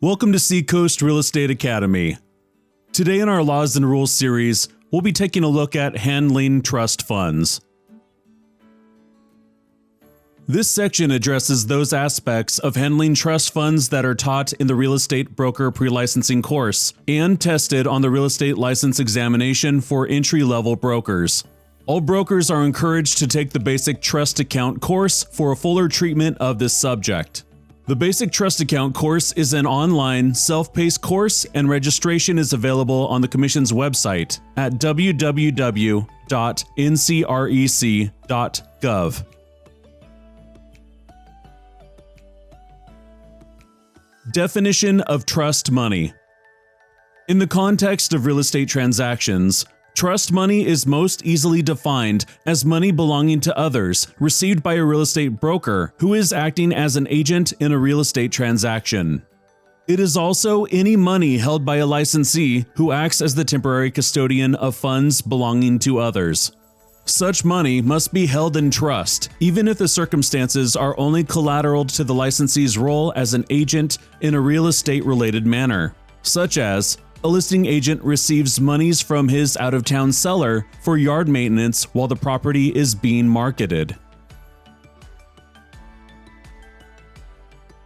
Welcome to Seacoast Real Estate Academy. Today in our Laws and Rules series, we'll be taking a look at handling trust funds. This section addresses those aspects of handling trust funds that are taught in the Real Estate Broker Pre-Licensing course and tested on the Real Estate License Examination for entry-level brokers. All brokers are encouraged to take the Basic Trust Account course for a fuller treatment of this subject. The Basic Trust Account course is an online, self-paced course, and registration is available on the Commission's website at www.ncrec.gov. Definition of trust money. In the context of real estate transactions, trust money is most easily defined as money belonging to others received by a real estate broker who is acting as an agent in a real estate transaction. It is also any money held by a licensee who acts as the temporary custodian of funds belonging to others. Such money must be held in trust, even if the circumstances are only collateral to the licensee's role as an agent in a real estate-related manner, such as a listing agent receives monies from his out-of-town seller for yard maintenance while the property is being marketed.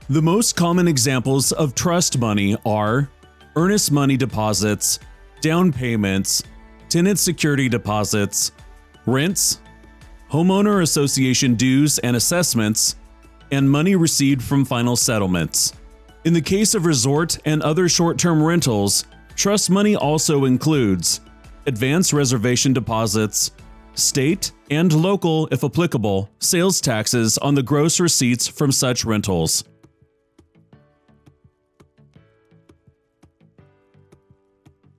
The most common examples of trust money are earnest money deposits, down payments, tenant security deposits, rents, homeowner association dues and assessments, and money received from final settlements. In the case of resort and other short-term rentals, trust money also includes advance reservation deposits, state and local, if applicable, sales taxes on the gross receipts from such rentals.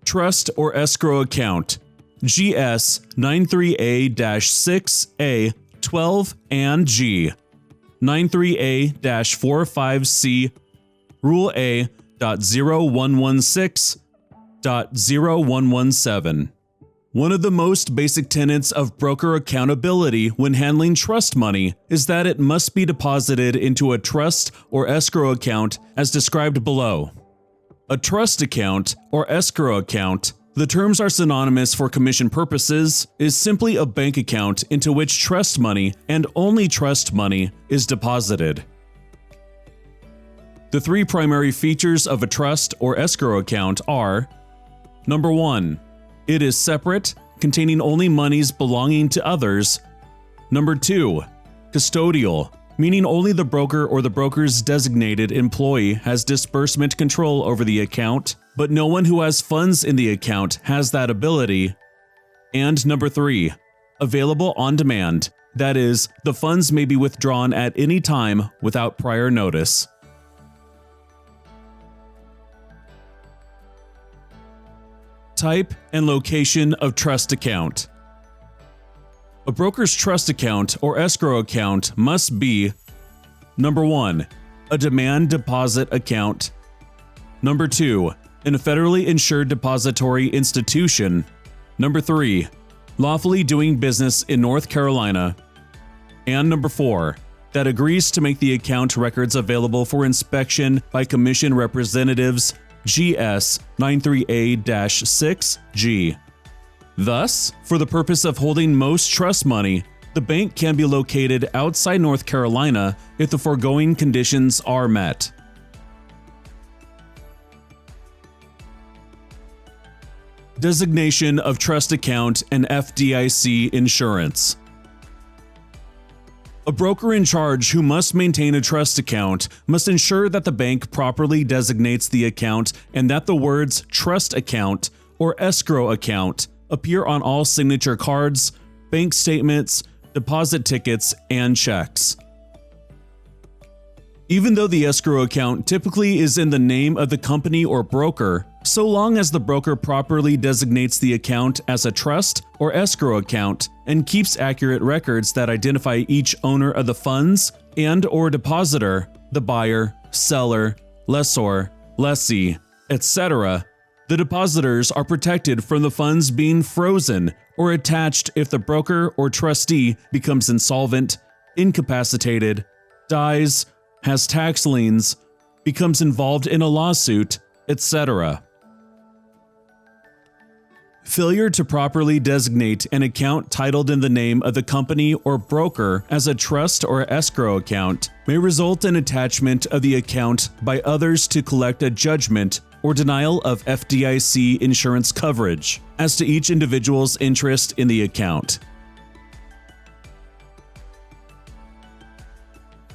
Trust or escrow account, GS 93A-6A 12 and G 93A-45C Rule A.0116.0117. One of the most basic tenets of broker accountability when handling trust money is that it must be deposited into a trust or escrow account as described below. A trust account or escrow account, the terms are synonymous for Commission purposes, is simply a bank account into which trust money and only trust money is deposited. The three primary features of a trust or escrow account are: Number 1. It is separate, containing only monies belonging to others. Number 2. Custodial, meaning only the broker or the broker's designated employee has disbursement control over the account, but no one who has funds in the account has that ability. And number 3. Available on demand, that is, the funds may be withdrawn at any time without prior notice. Type and location of trust account. A broker's trust account or escrow account must be: Number 1. A demand deposit account. Number 2. In a federally insured depository institution. Number 3. Lawfully doing business in North Carolina. And number 4. That agrees to make the account records available for inspection by Commission representatives, GS 93A-6G. Thus, for the purpose of holding most trust money, the bank can be located outside North Carolina if the foregoing conditions are met. Designation of trust account and FDIC insurance. A broker in charge who must maintain a trust account must ensure that the bank properly designates the account and that the words trust account or escrow account appear on all signature cards, bank statements, deposit tickets, and checks. Even though the escrow account typically is in the name of the company or broker, so long as the broker properly designates the account as a trust or escrow account and keeps accurate records that identify each owner of the funds and/or depositor, the buyer, seller, lessor, lessee, etc., the depositors are protected from the funds being frozen or attached if the broker or trustee becomes insolvent, incapacitated, dies, has tax liens, becomes involved in a lawsuit, etc. Failure to properly designate an account titled in the name of the company or broker as a trust or escrow account may result in attachment of the account by others to collect a judgment or denial of FDIC insurance coverage as to each individual's interest in the account.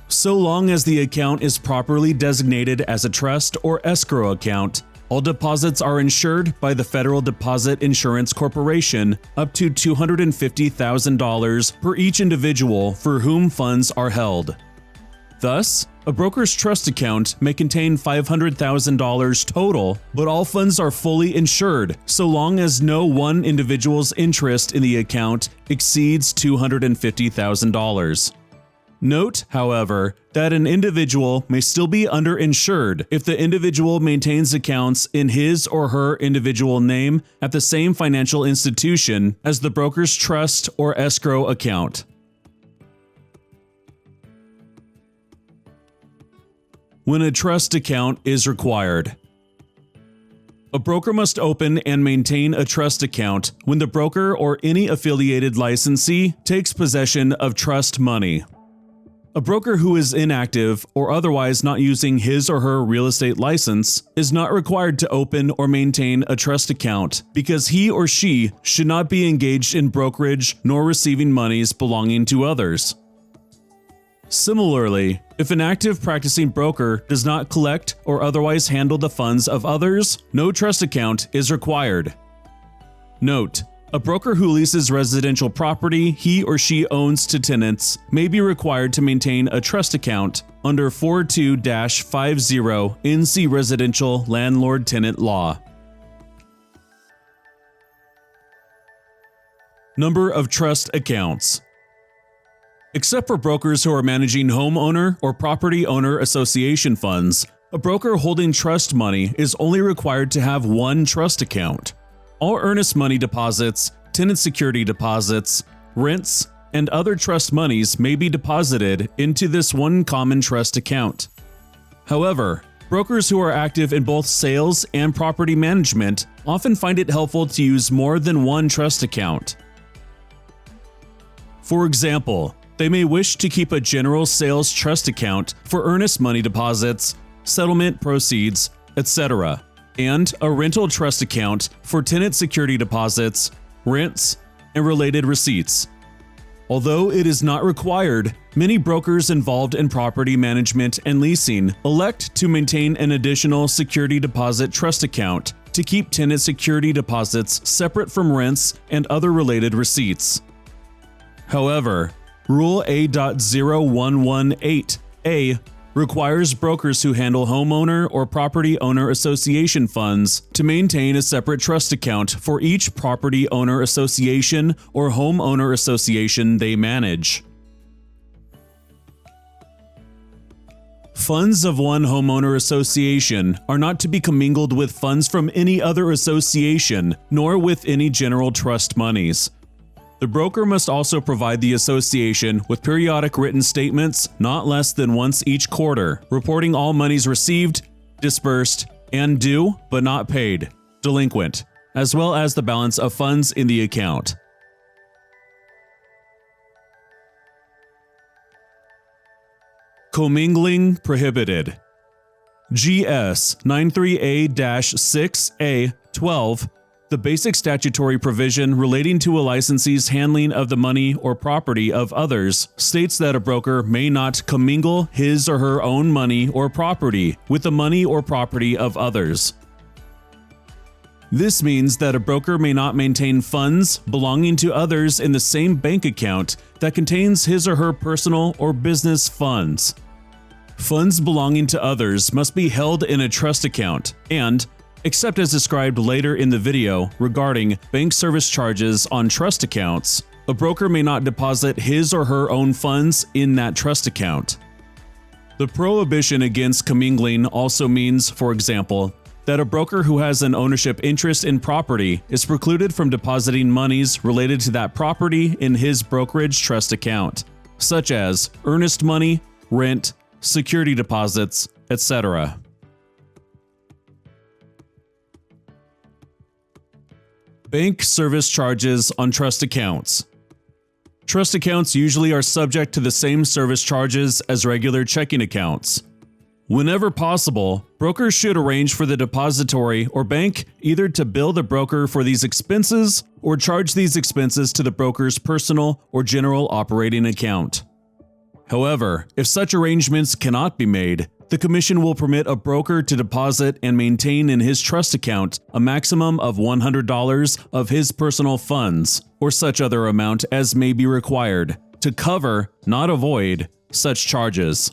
So long as the account is properly designated as a trust or escrow account, all deposits are insured by the Federal Deposit Insurance Corporation up to $250,000 per each individual for whom funds are held. Thus, a broker's trust account may contain $500,000 total, but all funds are fully insured so long as no one individual's interest in the account exceeds $250,000. Note, however, that an individual may still be underinsured if the individual maintains accounts in his or her individual name at the same financial institution as the broker's trust or escrow account. When a trust account is required. A broker must open and maintain a trust account when the broker or any affiliated licensee takes possession of trust money. A broker who is inactive or otherwise not using his or her real estate license is not required to open or maintain a trust account because he or she should not be engaged in brokerage nor receiving monies belonging to others. Similarly, if an active practicing broker does not collect or otherwise handle the funds of others, no trust account is required. Note: a broker who leases residential property he or she owns to tenants may be required to maintain a trust account under 42-50 NC Residential Landlord-Tenant Law. Number of trust accounts. Except for brokers who are managing homeowner or property owner association funds, a broker holding trust money is only required to have one trust account. All earnest money deposits, tenant security deposits, rents, and other trust monies may be deposited into this one common trust account. However, brokers who are active in both sales and property management often find it helpful to use more than one trust account. For example, they may wish to keep a general sales trust account for earnest money deposits, settlement proceeds, etc., and a rental trust account for tenant security deposits, rents, and related receipts. Although it is not required, many brokers involved in property management and leasing elect to maintain an additional security deposit trust account to keep tenant security deposits separate from rents and other related receipts. However, Rule A.0118A requires brokers who handle homeowner or property owner association funds to maintain a separate trust account for each property owner association or homeowner association they manage. Funds of one homeowner association are not to be commingled with funds from any other association, nor with any general trust monies. The broker must also provide the association with periodic written statements not less than once each quarter, reporting all monies received, disbursed, and due but not paid, delinquent, as well as the balance of funds in the account. Commingling Prohibited. GS 93A-6A12, the basic statutory provision relating to a licensee's handling of the money or property of others, states that a broker may not commingle his or her own money or property with the money or property of others. This means that a broker may not maintain funds belonging to others in the same bank account that contains his or her personal or business funds. Funds belonging to others must be held in a trust account and, except as described later in the video regarding bank service charges on trust accounts, a broker may not deposit his or her own funds in that trust account. The prohibition against commingling also means, for example, that a broker who has an ownership interest in property is precluded from depositing monies related to that property in his brokerage trust account, such as earnest money, rent, security deposits, etc. Bank service charges on trust accounts. Trust accounts usually are subject to the same service charges as regular checking accounts. Whenever possible, brokers should arrange for the depository or bank either to bill the broker for these expenses or charge these expenses to the broker's personal or general operating account. However, if such arrangements cannot be made, the Commission will permit a broker to deposit and maintain in his trust account a maximum of $100 of his personal funds, or such other amount as may be required, to cover, not avoid, such charges.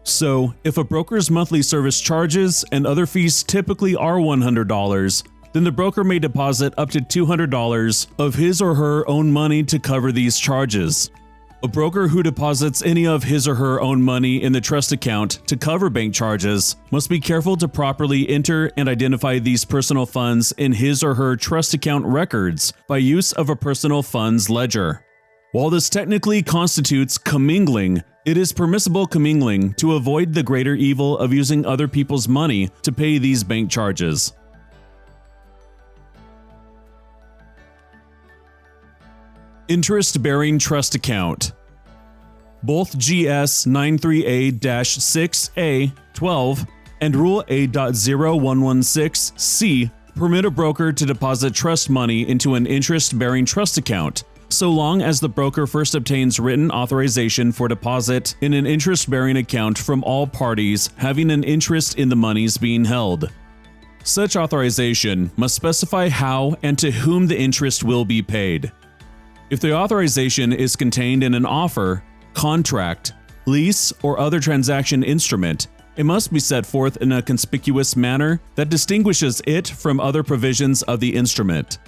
So, if a broker's monthly service charges and other fees typically are $100, then the broker may deposit up to $200 of his or her own money to cover these charges. A broker who deposits any of his or her own money in the trust account to cover bank charges must be careful to properly enter and identify these personal funds in his or her trust account records by use of a personal funds ledger. While this technically constitutes commingling, it is permissible commingling to avoid the greater evil of using other people's money to pay these bank charges. Interest-bearing trust account. Both GS 93A-6A12 and Rule A.0116C permit a broker to deposit trust money into an interest-bearing trust account, so long as the broker first obtains written authorization for deposit in an interest-bearing account from all parties having an interest in the monies being held. Such authorization must specify how and to whom the interest will be paid. If the authorization is contained in an offer, contract, lease, or other transaction instrument, it must be set forth in a conspicuous manner that distinguishes it from other provisions of the instrument.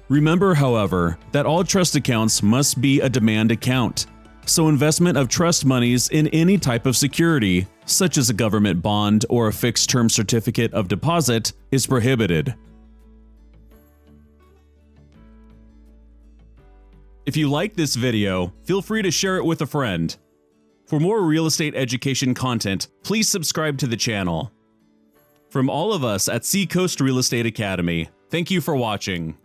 Remember, however, that all trust accounts must be a demand account, so investment of trust monies in any type of security, such as a government bond or a fixed-term certificate of deposit, is prohibited. If you like this video, feel free to share it with a friend. For more real estate education content, please subscribe to the channel. From all of us at Seacoast Real Estate Academy, thank you for watching.